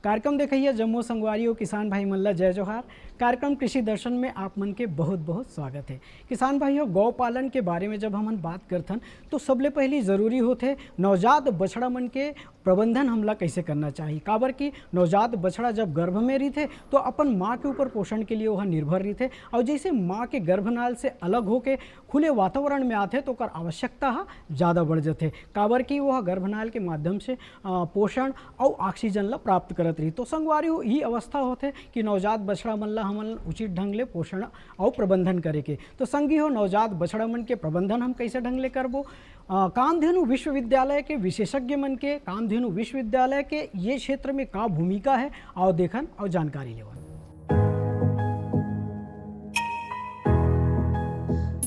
कार्यक्रम देखिए जम्मू संगवारी किसान भाई मन ला जय जोहार। कार्यक्रम कृषि दर्शन में आप मन के बहुत बहुत स्वागत है। किसान भाइयों, गौ पालन के बारे में जब हम बात करथन तो सबले पहली ज़रूरी होते नवजात बछड़ा मन के प्रबंधन हमला कैसे करना चाहिए। काबर कि नवजात बछड़ा जब गर्भ में रहते तो अपन माँ के ऊपर पोषण के लिए वह निर्भर रहते और जैसे माँ के गर्भनाल से अलग होके खुले वातावरण में आते तो कर आवश्यकता ज़्यादा बढ़ जाते। काबर कि वह गर्भनाल के माध्यम से पोषण और ऑक्सीजन ला प्राप्त करत रही। तो संगवारी ही अवस्था होते कि नवजात बछड़ा मन ला हमन उचित ढंग ले पोषण और प्रबंधन करे के। तो संगी हो नवजात बछड़ा मन के प्रबंधन हम कैसे ढंग ले करबो। कामधेनु विश्वविद्यालय के विशेषज्ञ मन के कामधेनु विश्वविद्यालय के ये क्षेत्र में का भूमिका है और देखन और जानकारी लेवन।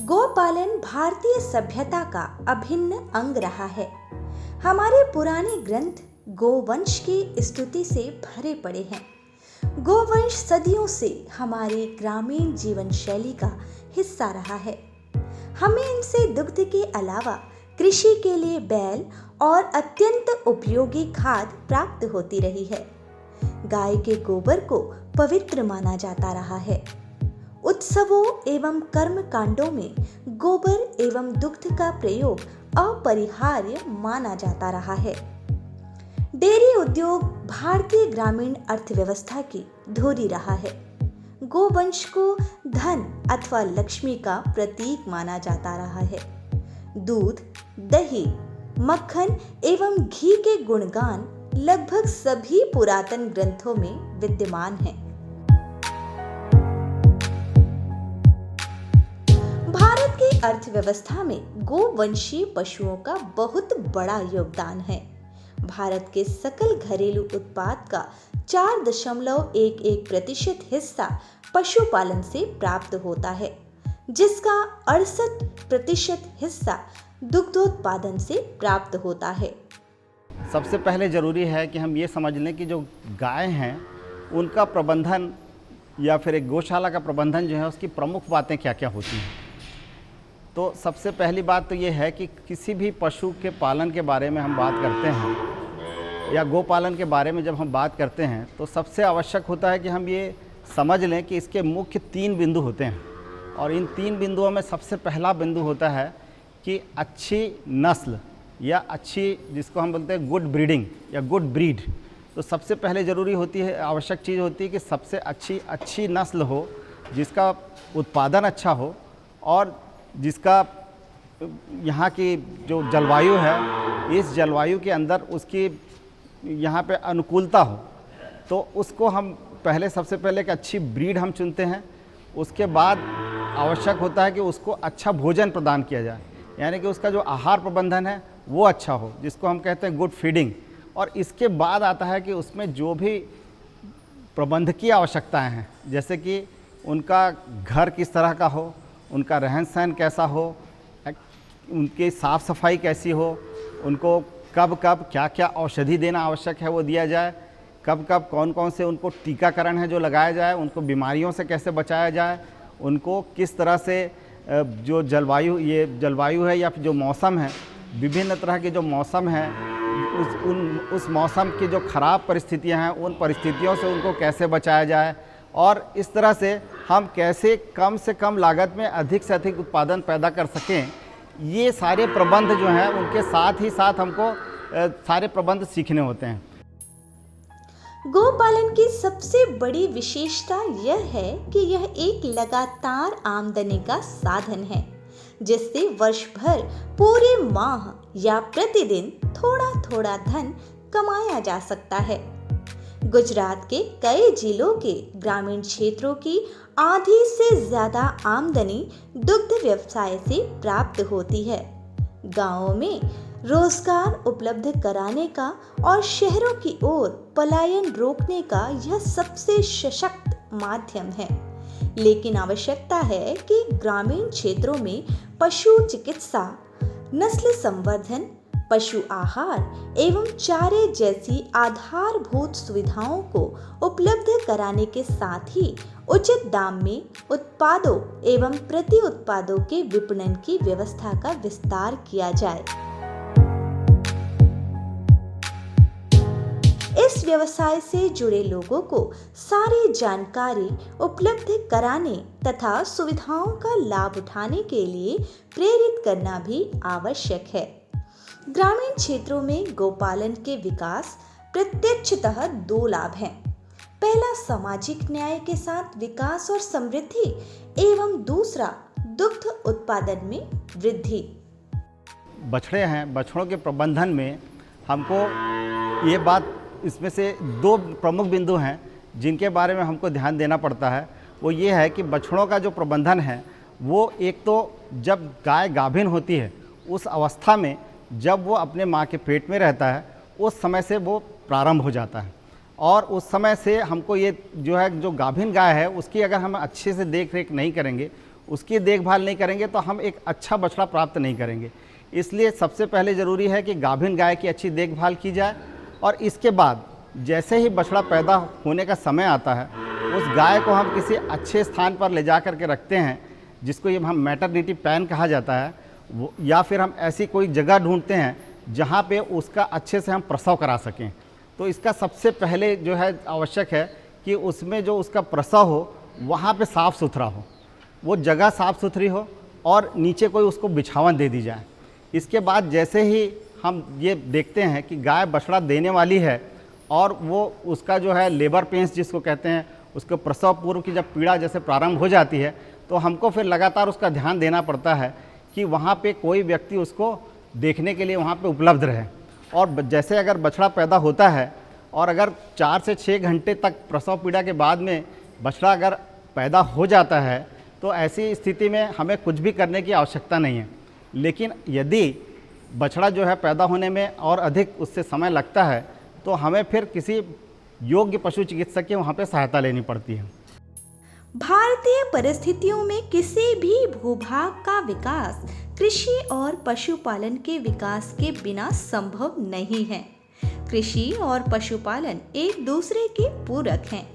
गोपालन भारतीय सभ्यता का अभिन्न अंग रहा है। हमारे पुराने ग्रंथ गोवंश की स्तुति से भरे पड़े हैं। गोवंश सदियों से हमारे ग्रामीण जीवन शैली का हिस्सा रहा है। हमें इनसे दुग्ध के अलावा कृषि के लिए बैल और अत्यंत उपयोगी खाद प्राप्त होती रही है। गाय के गोबर को पवित्र माना जाता रहा है। उत्सवों एवं कर्म कांडों में गोबर एवं दुग्ध का प्रयोग अपरिहार्य माना जाता रहा है। डेयरी उद्योग भारतीय ग्रामीण अर्थव्यवस्था की धुरी रहा है। गोवंश को धन अथवा लक्ष्मी का प्रतीक माना जाता रहा है। दूध, दही, मक्खन एवं घी के गुणगान लगभग सभी पुरातन ग्रंथों में विद्यमान हैं। भारत की अर्थव्यवस्था में गोवंशीय पशुओं का बहुत बड़ा योगदान है। भारत के सकल घरेलू उत्पाद का 4.11% हिस्सा पशुपालन से प्राप्त होता है, जिसका 68% हिस्सा दुग्धोत्पादन से प्राप्त होता है। सबसे पहले ज़रूरी है कि हम ये समझ लें कि जो गाय हैं उनका प्रबंधन या फिर एक गौशाला का प्रबंधन जो है उसकी प्रमुख बातें क्या क्या होती हैं। तो सबसे पहली बात तो ये है कि किसी भी पशु के पालन के बारे में हम बात करते हैं या गोपालन के बारे में जब हम बात करते हैं तो सबसे आवश्यक होता है कि हम ये समझ लें कि इसके मुख्य 3 बिंदु होते हैं। और इन 3 बिंदुओं में सबसे पहला बिंदु होता है कि अच्छी नस्ल या अच्छी, जिसको हम बोलते हैं गुड ब्रीडिंग या गुड ब्रीड। तो सबसे पहले ज़रूरी होती है, आवश्यक चीज़ होती है कि सबसे अच्छी नस्ल हो, जिसका उत्पादन अच्छा हो और जिसका यहाँ की जो जलवायु है इस जलवायु के अंदर उसकी यहाँ पे अनुकूलता हो। तो उसको हम पहले सबसे पहले एक अच्छी ब्रीड हम चुनते हैं। उसके बाद आवश्यक होता है कि उसको अच्छा भोजन प्रदान किया जाए, यानी कि उसका जो आहार प्रबंधन है वो अच्छा हो, जिसको हम कहते हैं गुड फीडिंग। और इसके बाद आता है कि उसमें जो भी प्रबंधकीय आवश्यकताएं हैं, जैसे कि उनका घर किस तरह का हो, उनका रहन सहन कैसा हो, उनकी साफ़ सफाई कैसी हो, उनको कब कब क्या क्या औषधि देना आवश्यक है वो दिया जाए, कब कब कौन कौन से उनको टीकाकरण है जो लगाया जाए, उनको बीमारियों से कैसे बचाया जाए, उनको किस तरह से जो जलवायु है या फिर जो मौसम है, विभिन्न तरह के जो मौसम है उस मौसम की जो ख़राब परिस्थितियां हैं उन परिस्थितियों से उनको कैसे बचाया जाए। और इस तरह से हम कैसे कम से कम लागत में अधिक से अधिक उत्पादन पैदा कर सकें, ये सारे प्रबंध जो हैं उनके साथ ही साथ हमको सारे प्रबंध सीखने होते हैं। गोपालन की सबसे बड़ी विशेषता यह है कि यह एक लगातार आमदनी का साधन है, जिससे वर्ष भर पूरे माह या प्रतिदिन थोड़ा थोड़ा धन कमाया जा सकता है। गुजरात के कई जिलों के ग्रामीण क्षेत्रों की आधी से ज्यादा आमदनी दुग्ध व्यवसाय से प्राप्त होती है। गांवों में रोजगार उपलब्ध कराने का और शहरों की ओर पलायन रोकने का यह सबसे सशक्त माध्यम है। लेकिन आवश्यकता है कि ग्रामीण क्षेत्रों में पशु चिकित्सा, नस्ल संवर्धन, पशु आहार एवं चारे जैसी आधारभूत सुविधाओं को उपलब्ध कराने के साथ ही उचित दाम में उत्पादों एवं प्रति उत्पादों के विपणन की व्यवस्था का विस्तार किया जाए। इस इस व्यवसाय से जुड़े लोगों को सारी जानकारी उपलब्ध कराने तथा सुविधाओं का लाभ उठाने के लिए प्रेरित करना भी आवश्यक है। ग्रामीण क्षेत्रों में गौपालन के विकास प्रत्यक्षतः 2 लाभ हैं। पहला, सामाजिक न्याय के साथ विकास और समृद्धि एवं दूसरा, दुग्ध उत्पादन में वृद्धि। बछड़े हैं, बछड़ों के प्रबंधन में हमको ये बात, इसमें से 2 प्रमुख बिंदु हैं जिनके बारे में हमको ध्यान देना पड़ता है। वो ये है कि बछड़ों का जो प्रबंधन है वो एक तो जब गाय गाभिन होती है उस अवस्था में, जब वो अपने माँ के पेट में रहता है उस समय से वो प्रारंभ हो जाता है। और उस समय से हमको ये जो है, जो गाभिन गाय है उसकी अगर हम अच्छे से देख रेख नहीं करेंगे, उसकी देखभाल नहीं करेंगे तो हम एक अच्छा बछड़ा प्राप्त नहीं करेंगे। इसलिए सबसे पहले ज़रूरी है कि गाभिन गाय की अच्छी देखभाल की जाए, और इसके बाद जैसे ही बछड़ा पैदा होने का समय आता है उस गाय को हम किसी अच्छे स्थान पर ले जा कर के रखते हैं, जिसको ये हम मैटरनिटी पैन कहा जाता है, वो, या फिर हम ऐसी कोई जगह ढूंढते हैं जहाँ पे उसका अच्छे से हम प्रसव करा सकें। तो इसका सबसे पहले जो है आवश्यक है कि उसमें जो उसका प्रसव हो वहाँ पे साफ़ सुथरा हो, वो जगह साफ़ सुथरी हो और नीचे कोई उसको बिछावन दे दी जाए। इसके बाद जैसे ही हम ये देखते हैं कि गाय बछड़ा देने वाली है और वो उसका जो है लेबर पेन्स जिसको कहते हैं, उसको प्रसव पूर्व की जब पीड़ा जैसे प्रारंभ हो जाती है, तो हमको फिर लगातार उसका ध्यान देना पड़ता है कि वहाँ पे कोई व्यक्ति उसको देखने के लिए वहाँ पे उपलब्ध रहे। और जैसे अगर बछड़ा पैदा होता है और अगर 4 से 6 घंटे तक प्रसव पीड़ा के बाद में बछड़ा अगर पैदा हो जाता है, तो ऐसी स्थिति में हमें कुछ भी करने की आवश्यकता नहीं है। लेकिन यदि बछड़ा जो है पैदा होने में और अधिक उससे समय लगता है, तो हमें फिर किसी योग्य पशु चिकित्सक की वहाँ पे सहायता लेनी पड़ती है। भारतीय परिस्थितियों में किसी भी भूभाग का विकास कृषि और पशुपालन के विकास के बिना संभव नहीं है। कृषि और पशुपालन एक दूसरे के पूरक हैं।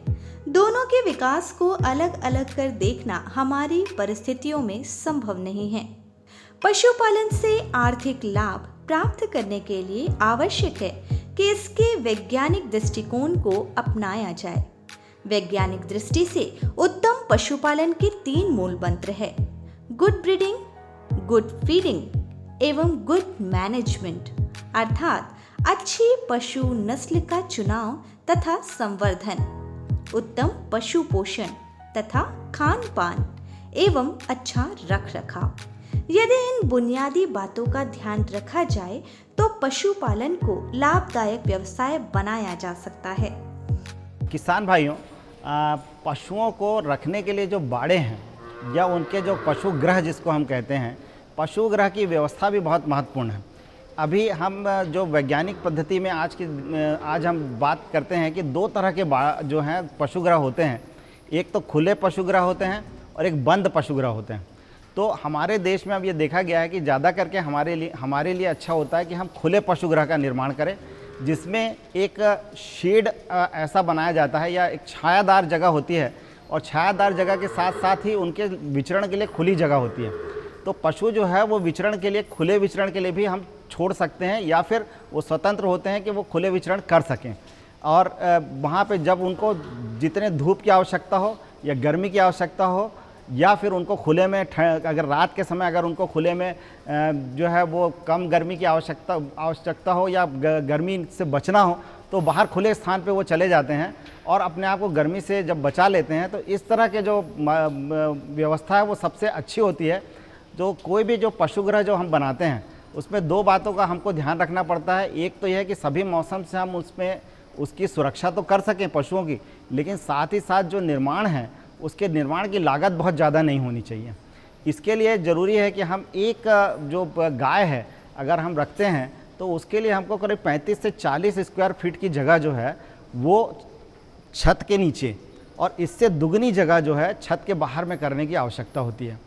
दोनों के विकास को अलग अलग कर देखना हमारी परिस्थितियों में संभव नहीं है। पशुपालन से आर्थिक लाभ प्राप्त करने के लिए आवश्यक है कि इसके वैज्ञानिक दृष्टिकोण को अपनाया जाए। वैज्ञानिक दृष्टि से उत्तम पशुपालन के 3 मूल मंत्र है: गुड ब्रीडिंग, गुड फीडिंग एवं गुड मैनेजमेंट, अर्थात अच्छी पशु नस्ल का चुनाव तथा संवर्धन, उत्तम पशु पोषण तथा खान पान एवं अच्छा रख रखाव। यदि इन बुनियादी बातों का ध्यान रखा जाए तो पशुपालन को लाभदायक व्यवसाय बनाया जा सकता है। किसान भाइयों, पशुओं को रखने के लिए जो बाड़े हैं या उनके जो पशुगृह जिसको हम कहते हैं, पशुगृह की व्यवस्था भी बहुत महत्वपूर्ण है। अभी हम जो वैज्ञानिक पद्धति में आज हम बात करते हैं कि 2 तरह के जो हैं पशुगृह होते हैं। एक तो खुले पशुगृह होते हैं और एक बंद पशुगृह होते हैं। तो हमारे देश में अब ये देखा गया है कि ज़्यादा करके हमारे लिए अच्छा होता है कि हम खुले पशुगृह का निर्माण करें, जिसमें एक शेड ऐसा बनाया जाता है या एक छायादार जगह होती है, और छायादार जगह के साथ साथ ही उनके विचरण के लिए खुली जगह होती है। तो पशु जो है वो विचरण के लिए, खुले विचरण के लिए भी हम छोड़ सकते हैं, या फिर वो स्वतंत्र होते हैं कि वो खुले विचरण कर सकें। और वहाँ पे जब उनको जितने धूप की आवश्यकता हो या गर्मी की आवश्यकता हो, या फिर उनको खुले में अगर रात के समय अगर उनको खुले में जो है वो कम गर्मी की आवश्यकता हो या गर्मी से बचना हो, तो बाहर खुले स्थान पे वो चले जाते हैं और अपने आप को गर्मी से जब बचा लेते हैं। तो इस तरह के जो व्यवस्था है वो सबसे अच्छी होती है। जो कोई भी जो पशुगृह जो हम बनाते हैं उसमें 2 बातों का हमको ध्यान रखना पड़ता है। एक तो यह है कि सभी मौसम से हम उसमें उसकी सुरक्षा तो कर सकें पशुओं की, लेकिन साथ ही साथ जो निर्माण है उसके निर्माण की लागत बहुत ज़्यादा नहीं होनी चाहिए। इसके लिए ज़रूरी है कि हम एक जो गाय है अगर हम रखते हैं तो उसके लिए हमको करीब 35 से 40 स्क्वायर फीट की जगह जो है वो छत के नीचे और इससे दुगनी जगह जो है छत के बाहर में करने की आवश्यकता होती है।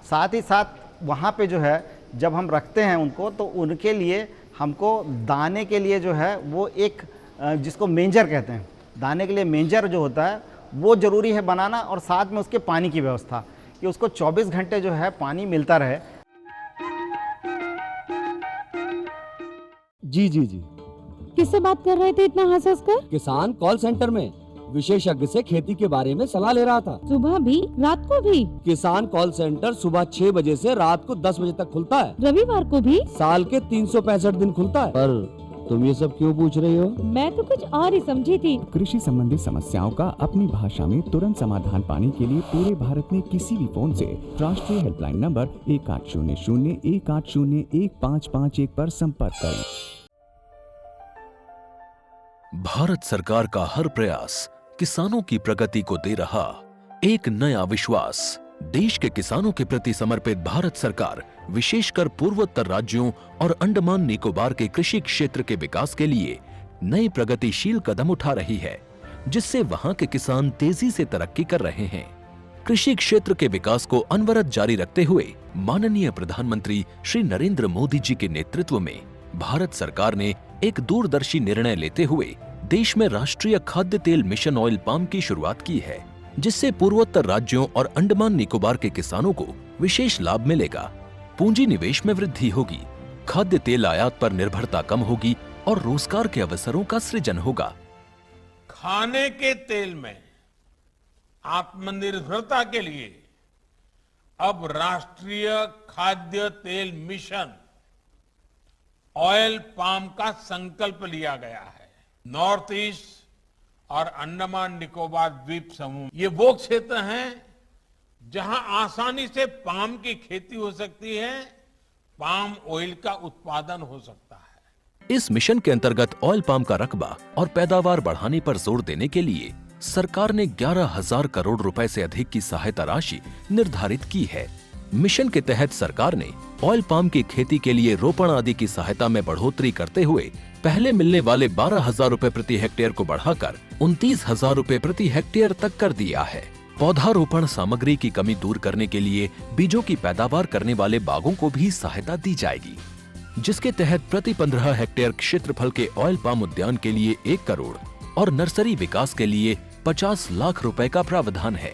साथ ही साथ वहाँ पे जो है जब हम रखते हैं उनको, तो उनके लिए हमको दाने के लिए जो है वो एक जिसको मेंजर कहते हैं, दाने के लिए मेंजर जो होता है वो ज़रूरी है बनाना, और साथ में उसके पानी की व्यवस्था कि उसको 24 घंटे जो है पानी मिलता रहे। जी। किससे बात कर रहे थे इतना हंस हंस कर? किसान कॉल सेंटर में विशेषज्ञ से खेती के बारे में सलाह ले रहा था। सुबह भी रात को भी? किसान कॉल सेंटर सुबह 6 बजे से रात को 10 बजे तक खुलता है। रविवार को भी? साल के 365 दिन खुलता है। पर तुम ये सब क्यों पूछ रही हो? मैं तो कुछ और ही समझी थी। कृषि संबंधी समस्याओं का अपनी भाषा में तुरंत समाधान पाने के लिए पूरे भारत में किसी भी फोन से राष्ट्रीय हेल्पलाइन नंबर 1800-180-1551 पर संपर्क करें। भारत सरकार का हर प्रयास किसानों की प्रगति को दे रहा एक नया विश्वास। देश के किसानों के प्रति समर्पित भारत सरकार विशेषकर पूर्वोत्तर राज्यों और अंडमान निकोबार के कृषि क्षेत्र के विकास के लिए नए प्रगतिशील कदम उठा रही है, जिससे वहां के किसान तेजी से तरक्की कर रहे हैं। कृषि क्षेत्र के विकास को अनवरत जारी रखते हुए माननीय प्रधानमंत्री श्री नरेंद्र मोदी जी के नेतृत्व में भारत सरकार ने एक दूरदर्शी निर्णय लेते हुए देश में राष्ट्रीय खाद्य तेल मिशन ऑयल पाम की शुरुआत की है, जिससे पूर्वोत्तर राज्यों और अंडमान निकोबार के किसानों को विशेष लाभ मिलेगा। पूंजी निवेश में वृद्धि होगी, खाद्य तेल आयात पर निर्भरता कम होगी और रोजगार के अवसरों का सृजन होगा। खाने के तेल में आत्मनिर्भरता के लिए अब राष्ट्रीय खाद्य तेल मिशन ऑयल पाम का संकल्प लिया गया है। नॉर्थ ईस्ट और अंडमान निकोबार द्वीप समूह ये वो क्षेत्र हैं जहां आसानी से पाम की खेती हो सकती है, पाम ऑयल का उत्पादन हो सकता है। इस मिशन के अंतर्गत ऑयल पाम का रकबा और पैदावार बढ़ाने पर जोर देने के लिए सरकार ने 11,000 करोड़ रुपए से अधिक की सहायता राशि निर्धारित की है। मिशन के तहत सरकार ने ऑयल पाम की खेती के लिए रोपण आदि की सहायता में बढ़ोतरी करते हुए पहले मिलने वाले 12,000 रुपए प्रति हेक्टेयर को बढ़ाकर 29,000 रुपए प्रति हेक्टेयर तक कर दिया है। पौधारोपण सामग्री की कमी दूर करने के लिए बीजों की पैदावार करने वाले बागों को भी सहायता दी जाएगी, जिसके तहत प्रति 15 हेक्टेयर क्षेत्रफल के ऑयल पाम उद्यान के लिए 1 करोड़ और नर्सरी विकास के लिए 50 लाख रुपए का प्रावधान है।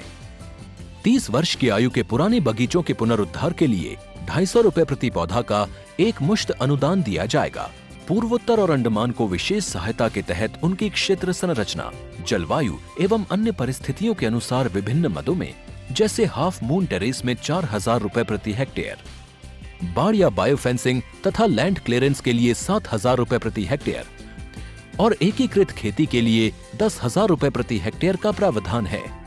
30 वर्ष की आयु के पुराने बगीचों के पुनरुद्धार के लिए 250 रुपए प्रति पौधा का एक मुश्त अनुदान दिया जाएगा। पूर्वोत्तर और अंडमान को विशेष सहायता के तहत उनकी क्षेत्र संरचना, जलवायु एवं अन्य परिस्थितियों के अनुसार विभिन्न मदों में, जैसे हाफ मून टेरेस में 4,000 रुपए प्रति हेक्टेयर, बाड़ या बायो फेंसिंग तथा लैंड क्लियरेंस के लिए 7,000 रुपए प्रति हेक्टेयर और एकीकृत खेती के लिए 10,000 रुपए प्रति हेक्टेयर का प्रावधान है।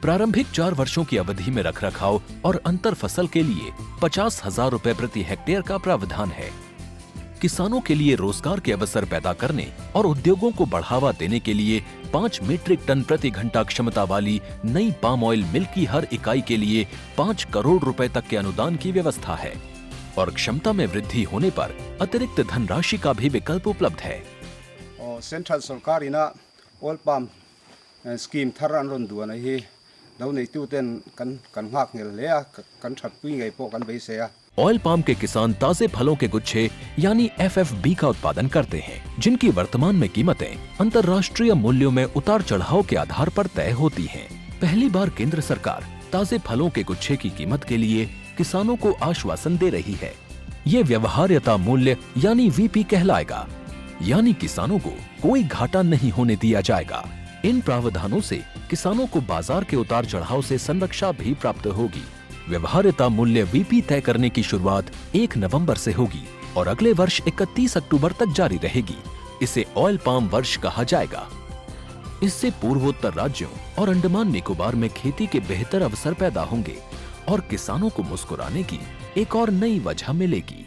प्रारंभिक 4 वर्षों की अवधि में रखरखाव और अंतर फसल के लिए 50,000 रुपए प्रति हेक्टेयर का प्रावधान है। किसानों के लिए रोजगार के अवसर पैदा करने और उद्योगों को बढ़ावा देने के लिए 5 मीट्रिक टन प्रति घंटा क्षमता वाली नई पाम ऑयल मिल की हर इकाई के लिए 5 करोड़ रुपए तक के अनुदान की व्यवस्था है और क्षमता में वृद्धि होने पर अतिरिक्त धनराशि का भी विकल्प उपलब्ध है। सेंट्रल सरकार इना ऑयल पाम स्कीम थरन रोन दुआ नहीं दौ नहीं तुतेन कन हाक ले कन छटपुई गई पो कन बेसे ऑयल पाम के किसान ताजे फलों के गुच्छे यानी FFB का उत्पादन करते हैं, जिनकी वर्तमान में कीमतें अंतर्राष्ट्रीय मूल्यों में उतार चढ़ाव के आधार पर तय होती हैं। पहली बार केंद्र सरकार ताजे फलों के गुच्छे की कीमत के लिए किसानों को आश्वासन दे रही है। ये व्यवहार्यता मूल्य यानी VP कहलाएगा, यानी किसानों को कोई घाटा नहीं होने दिया जाएगा। इन प्रावधानों से किसानों को बाजार के उतार चढ़ाव से संरक्षा भी प्राप्त होगी। व्यवहार्यता मूल्य VP तय करने की शुरुआत 1 नवंबर से होगी और अगले वर्ष 31 अक्टूबर तक जारी रहेगी। इसे ऑयल पाम वर्ष कहा जाएगा। इससे पूर्वोत्तर राज्यों और अंडमान निकोबार में खेती के बेहतर अवसर पैदा होंगे और किसानों को मुस्कुराने की एक और नई वजह मिलेगी।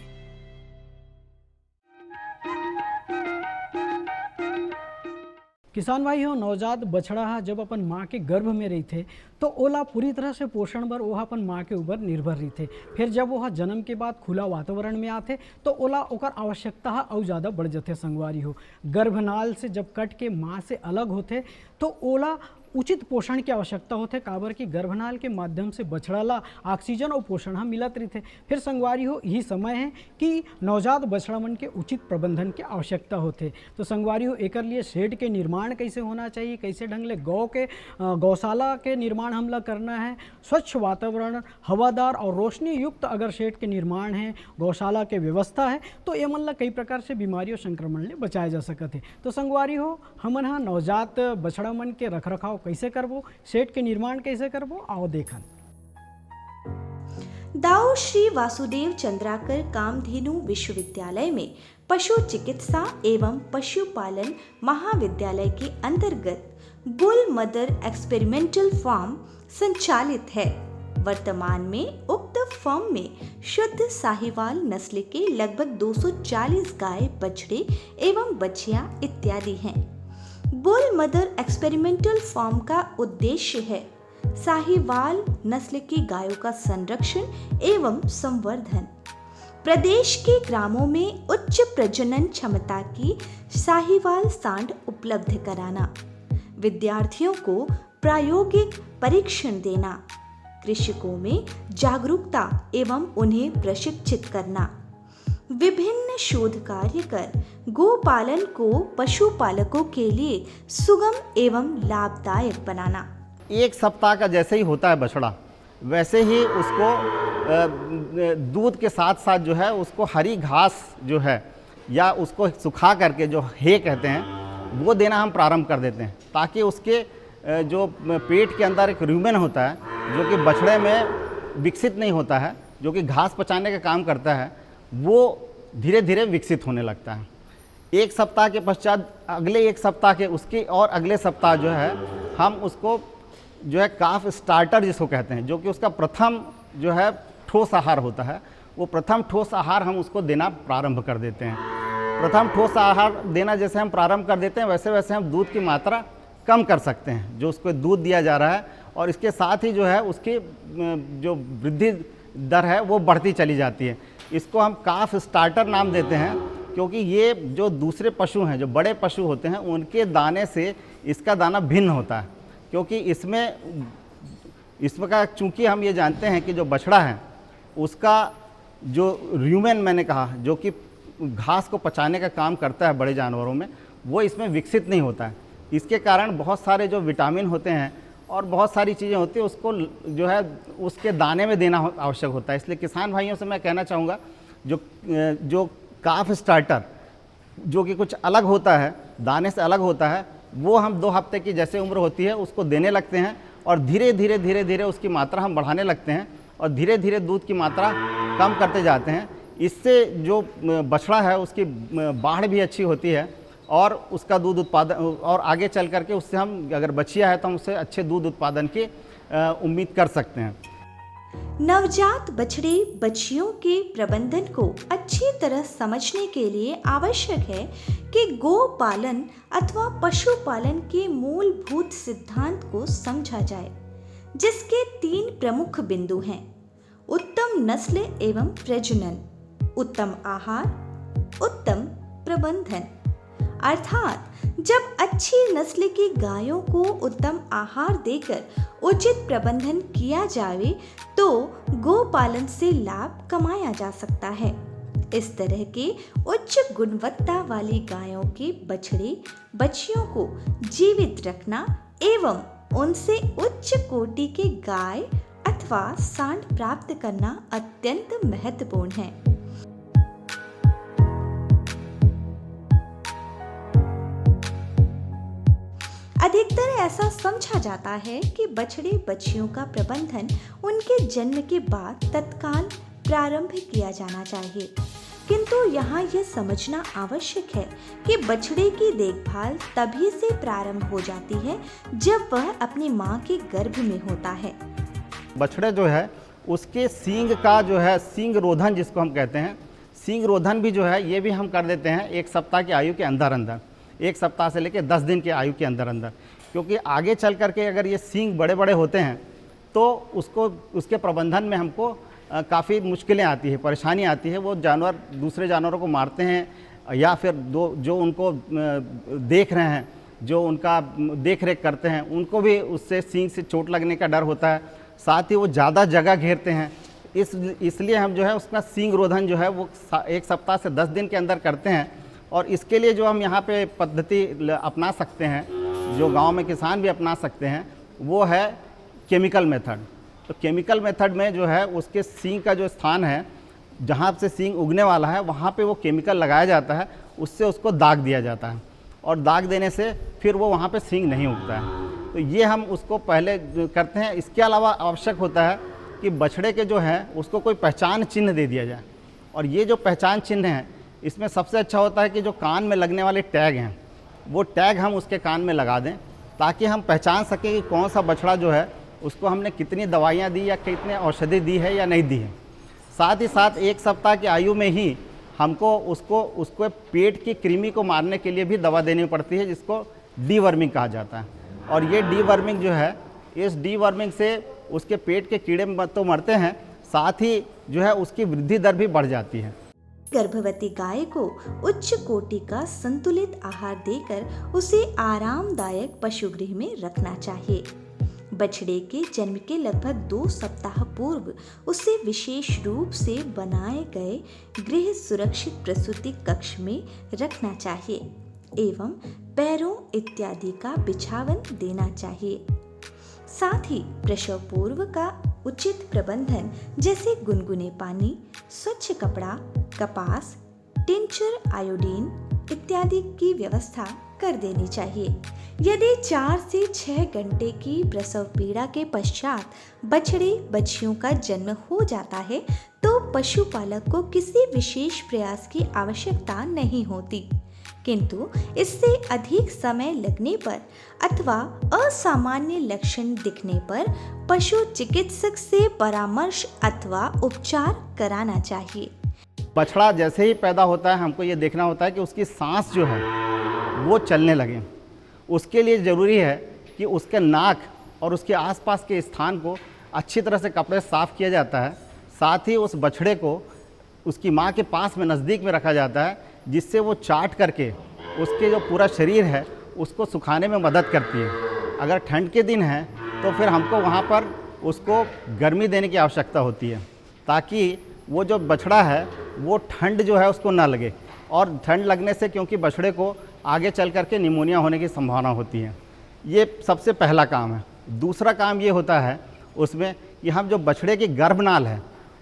किसान भाई हो, नवजात बछड़ा जब अपन माँ के गर्भ में रही थे तो ओला पूरी तरह से पोषण बर वह अपन माँ के ऊपर निर्भर रही थे। फिर जब वह जन्म के बाद खुला वातावरण में आते तो ओला ओकर आवश्यकता और ज़्यादा बढ़ जाते। संगवारी हो, गर्भनाल से जब कट के माँ से अलग होते तो ओला उचित पोषण की आवश्यकता होते, काबर की गर्भनाल के माध्यम से बछड़ा ला ऑक्सीजन और पोषण हम मिलत रहते। फिर संगवारी हो यही समय है कि नवजात बछड़ा मन के उचित प्रबंधन की आवश्यकता होते। तो संगवारी हो एकर लिए शेड के निर्माण कैसे होना चाहिए, कैसे ढंग ले गौशाला के निर्माण हमला करना है, स्वच्छ वातावरण, हवादार और रोशनी युक्त अगर शेड के निर्माण है, गौशाला के व्यवस्था है, तो ये मन ला कई प्रकार से बीमारियों संक्रमण ले बचाया जा सकते है। तो संगवारी हो हमन हाँ नवजात बछड़ा मन के रखरखाव कैसे करबो, शेड के निर्माण कैसे करबो, आओ देखन। दाऊ श्री वासुदेव चंद्राकर कामधेनु विश्वविद्यालय में पशु चिकित्सा एवं पशुपालन महाविद्यालय के अंतर्गत बुल मदर एक्सपेरिमेंटल फार्म संचालित है। वर्तमान में उक्त फार्म में शुद्ध साहिवाल नस्ल के लगभग 240 गाय, बछड़े एवं बछियां इत्यादि हैं। बुल मदर एक्सपेरिमेंटल फार्म का उद्देश्य है साहिवाल नस्ल की गायों का संरक्षण एवं संवर्धन, प्रदेश के ग्रामों में उच्च प्रजनन क्षमता की साहिवाल सांड उपलब्ध कराना, विद्यार्थियों को प्रायोगिक परीक्षण देना, कृषकों में जागरूकता एवं उन्हें प्रशिक्षित करना, विभिन्न शोध कार्य कर गोपालन को पशुपालकों के लिए सुगम एवं लाभदायक बनाना। एक सप्ताह का जैसे ही होता है बछड़ा, वैसे ही उसको दूध के साथ साथ जो है उसको हरी घास जो है या उसको सुखा करके जो हे कहते हैं वो देना हम प्रारंभ कर देते हैं, ताकि उसके जो पेट के अंदर एक रूमेन होता है जो कि बछड़े में विकसित नहीं होता है, जो कि घास पचाने का काम करता है, वो धीरे धीरे विकसित होने लगता है। एक सप्ताह के पश्चात अगले एक सप्ताह के उसके और अगले सप्ताह जो है हम उसको जो है काफ स्टार्टर जिसको कहते हैं, जो कि उसका प्रथम जो है ठोस आहार होता है, वो प्रथम ठोस आहार हम उसको देना प्रारंभ कर देते हैं। प्रथम ठोस आहार देना जैसे हम प्रारंभ कर देते हैं, वैसे वैसे हम दूध की मात्रा कम कर सकते हैं जो उसको दूध दिया जा रहा है, और इसके साथ ही जो है उसकी जो वृद्धि दर है वो बढ़ती चली जाती है। इसको हम काफ स्टार्टर नाम देते हैं, क्योंकि ये जो दूसरे पशु हैं, जो बड़े पशु होते हैं, उनके दाने से इसका दाना भिन्न होता है, क्योंकि इसमें का चूँकि हम ये जानते हैं कि जो बछड़ा है उसका जो र्यूमेन मैंने कहा जो कि घास को पचाने का काम करता है बड़े जानवरों में, वो इसमें विकसित नहीं होता है। इसके कारण बहुत सारे जो विटामिन होते हैं और बहुत सारी चीज़ें होती हैं उसको जो है उसके दाने में देना आवश्यक होता है। इसलिए किसान भाइयों से मैं कहना चाहूँगा जो काफ स्टार्टर जो कि कुछ अलग होता है, दाने से अलग होता है, वो हम 2 हफ्ते की जैसे उम्र होती है उसको देने लगते हैं, और धीरे धीरे उसकी मात्रा हम बढ़ाने लगते हैं, और धीरे धीरे दूध की मात्रा कम करते जाते हैं। इससे जो बछड़ा है उसकी बाढ़ भी अच्छी होती है, और उसका दूध उत्पादन, और आगे चल करके उससे हम अगर बछिया है तो हम उससे अच्छे दूध उत्पादन की उम्मीद कर सकते हैं। नवजात बछड़े बछियों के प्रबंधन को अच्छी तरह समझने के लिए आवश्यक है कि गोपालन अथवा पशुपालन के मूलभूत सिद्धांत को समझा जाए, जिसके 3 प्रमुख बिंदु हैं: उत्तम नस्ल एवं प्रजनन, उत्तम आहार, उत्तम प्रबंधन। अर्थात जब अच्छी नस्ल की गायों को उत्तम आहार देकर उचित प्रबंधन किया जाए तो गोपालन से लाभ कमाया जा सकता है। इस तरह के उच्च गुणवत्ता वाली गायों के बछड़े बछियों को जीवित रखना एवं उनसे उच्च कोटि के गाय अथवा सांड प्राप्त करना अत्यंत महत्वपूर्ण है। अधिकतर ऐसा समझा जाता है कि बछड़े बछियों का प्रबंधन उनके जन्म के बाद तत्काल प्रारंभ किया जाना चाहिए, किंतु यहाँ यह समझना आवश्यक है कि बछड़े की देखभाल तभी से प्रारंभ हो जाती है जब वह अपनी माँ के गर्भ में होता है। बछड़े जो है उसके सींग का जो है सींग रोधन जिसको हम कहते हैं, सींग रोधन भी जो है ये भी हम कर देते हैं 1 सप्ताह की आयु के अंदर अंदर, 1 सप्ताह से लेकर 10 दिन की आयु के अंदर अंदर, क्योंकि आगे चल करके अगर ये सींग बड़े बड़े होते हैं तो उसके प्रबंधन में हमको काफ़ी मुश्किलें आती है, परेशानी आती है। वो जानवर दूसरे जानवरों को मारते हैं या फिर जो उनको देख रहे हैं जो उनका देख रेख करते हैं उनको भी उससे सींग से चोट लगने का डर होता है। साथ ही वो ज़्यादा जगह घेरते हैं, इसलिए हम जो है उसका सींग रोधन जो है वो 1 सप्ताह से 10 दिन के अंदर करते हैं। और इसके लिए जो हम यहाँ पे पद्धति अपना सकते हैं, जो गांव में किसान भी अपना सकते हैं, वो है केमिकल मेथड। तो केमिकल मेथड में जो है उसके सींग का जो स्थान है जहाँ से सींग उगने वाला है वहाँ पे वो केमिकल लगाया जाता है, उससे उसको दाग दिया जाता है और दाग देने से फिर वो वहाँ पे सींग नहीं उगता है। तो ये हम उसको पहले करते हैं। इसके अलावा आवश्यक होता है कि बछड़े के जो है उसको कोई पहचान चिन्ह दे दिया जाए। और ये जो पहचान चिन्ह है इसमें सबसे अच्छा होता है कि जो कान में लगने वाले टैग हैं वो टैग हम उसके कान में लगा दें, ताकि हम पहचान सकें कि कौन सा बछड़ा जो है उसको हमने कितनी दवाइयाँ दी या कितने औषधि दी है या नहीं दी है। साथ ही साथ 1 सप्ताह की आयु में ही हमको उसको पेट की कृमि को मारने के लिए भी दवा देनी पड़ती है, जिसको डीवर्मिंग कहा जाता है। और ये डीवर्मिंग जो है, इस डीवर्मिंग से उसके पेट के कीड़े तो मरते हैं, साथ ही जो है उसकी वृद्धि दर भी बढ़ जाती है। गर्भवती गाय को उच्च कोटि का संतुलित आहार देकर उसे आरामदायक पशुगृह में रखना चाहिए। बछड़े के जन्म के लगभग 2 सप्ताह पूर्व उसे विशेष रूप से बनाए गए गृह सुरक्षित प्रसूति कक्ष में रखना चाहिए एवं पैरों इत्यादि का बिछावन देना चाहिए। साथ ही प्रसव पूर्व का उचित प्रबंधन जैसे गुनगुने पानी, स्वच्छ कपड़ा, कपास, टिंचर, आयोडीन इत्यादि की व्यवस्था कर देनी चाहिए। यदि 4 से 6 घंटे की प्रसव पीड़ा के पश्चात बछड़े बछियों का जन्म हो जाता है तो पशुपालक को किसी विशेष प्रयास की आवश्यकता नहीं होती, किंतु इससे अधिक समय लगने पर अथवा असामान्य लक्षण दिखने पर पशु चिकित्सक से परामर्श अथवा उपचार कराना चाहिए। बछड़ा जैसे ही पैदा होता है हमको ये देखना होता है कि उसकी सांस जो है वो चलने लगे। उसके लिए ज़रूरी है कि उसके नाक और उसके आसपास के स्थान को अच्छी तरह से कपड़े साफ़ किया जाता है। साथ ही उस बछड़े को उसकी माँ के पास में नज़दीक में रखा जाता है, जिससे वो चाट करके उसके जो पूरा शरीर है उसको सुखाने में मदद करती है। अगर ठंड के दिन है तो फिर हमको वहाँ पर उसको गर्मी देने की आवश्यकता होती है, ताकि वो जो बछड़ा है वो ठंड जो है उसको ना लगे। और ठंड लगने से क्योंकि बछड़े को आगे चल करके निमोनिया होने की संभावना होती है। ये सबसे पहला काम है। दूसरा काम ये होता है उसमें कि हम जो बछड़े की गर्भनाल है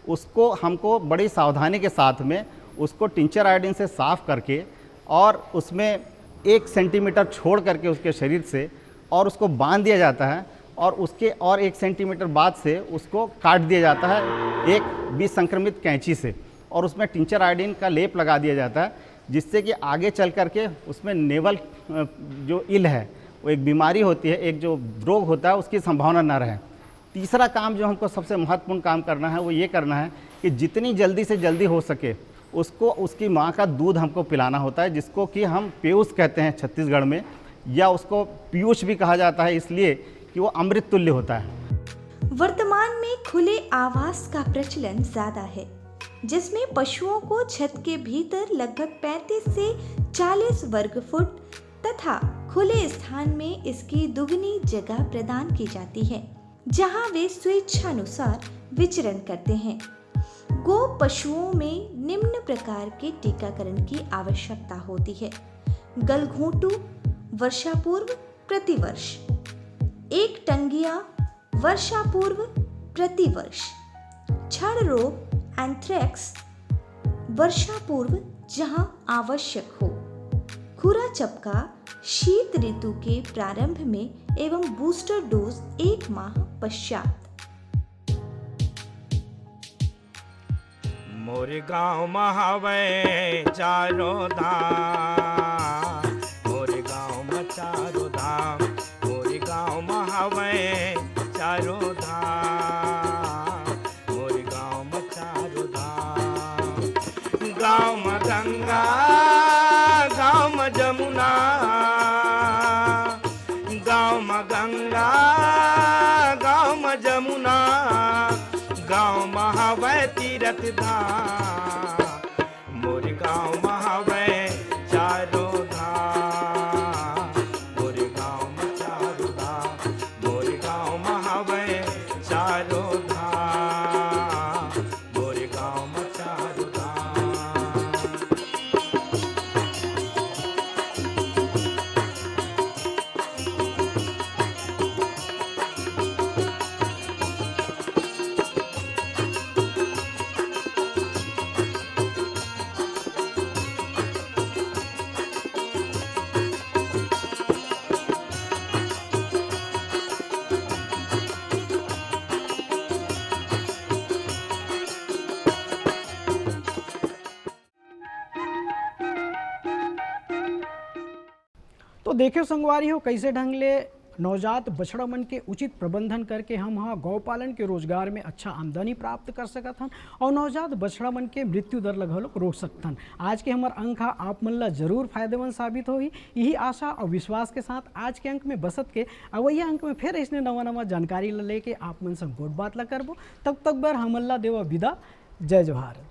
उसको हमको बड़ी सावधानी के साथ में उसको टिंचर आयोडीन से साफ़ करके और उसमें 1 सेंटीमीटर छोड़ करके उसके शरीर से और उसको बांध दिया जाता है और उसके और 1 सेंटीमीटर बाद से उसको काट दिया जाता है एक विसंक्रमित कैंची से, और उसमें टिंचर आयोडीन का लेप लगा दिया जाता है, जिससे कि आगे चल करके उसमें नेवल जो इल है वो एक बीमारी होती है, एक जो रोग होता है उसकी संभावना न रहे। तीसरा काम जो हमको सबसे महत्वपूर्ण काम करना है वो ये करना है कि जितनी जल्दी से जल्दी हो सके उसको उसकी माँ का दूध हमको पिलाना होता है, जिसको कि हम पेयूष कहते हैं छत्तीसगढ़ में, या उसको पीयूष भी कहा जाता है इसलिए कि वो अमृत तुल्य होता है। वर्तमान में खुले आवास का प्रचलन ज्यादा है, जिसमें पशुओं को छत के भीतर लगभग 35 से 40 वर्ग फुट तथा खुले स्थान में इसकी दुगनी जगह प्रदान की जाती है, जहां वे स्वेच्छानुसार विचरण करते हैं। गो पशुओं में निम्न प्रकार के टीकाकरण की आवश्यकता होती है। गलघोंटू वर्षा पूर्व प्रतिवर्ष, एक टंगिया वर्षा पूर्व प्रतिवर्ष, छड़ रोग एंथ्रेक्स वर्षा पूर्व जहां आवश्यक हो, खुरा चपका शीत ऋतु के प्रारंभ में एवं बूस्टर डोज 1 माह पश्चात। मोरे गाँव महावे चारों धाम, मोरे गाँव में चारों धाम, मोरे गाँव महावे चारों धाम, मोरे गाँव में चारों धाम। गाँव में गंगा, गाँव में जमुना, गाँव में गंगा, गाँव में जमुना, गाँव महावे तीरथ धाम, मोरे गाँव महावे चारों धाम, मोरे तो देखियो संगवारी हो कैसे ढंग ले नवजात बछड़ा मन के उचित प्रबंधन करके हम हाँ गौपालन के रोजगार में अच्छा आमदनी प्राप्त कर सकत हन और नवजात बछड़ा मन के मृत्यु दर लगभग रोक सकथन। आज के हमार अंक आप मन ला जरूर फायदेमंद साबित होही। यही आशा और विश्वास के साथ आज के अंक में बसत के अवैया अंक में फिर इसने नवा नवा जानकारी ला लेके आप मन से गोट बात ला करबो। तब तक बर हमन ला देवा विदा। जय जोहार।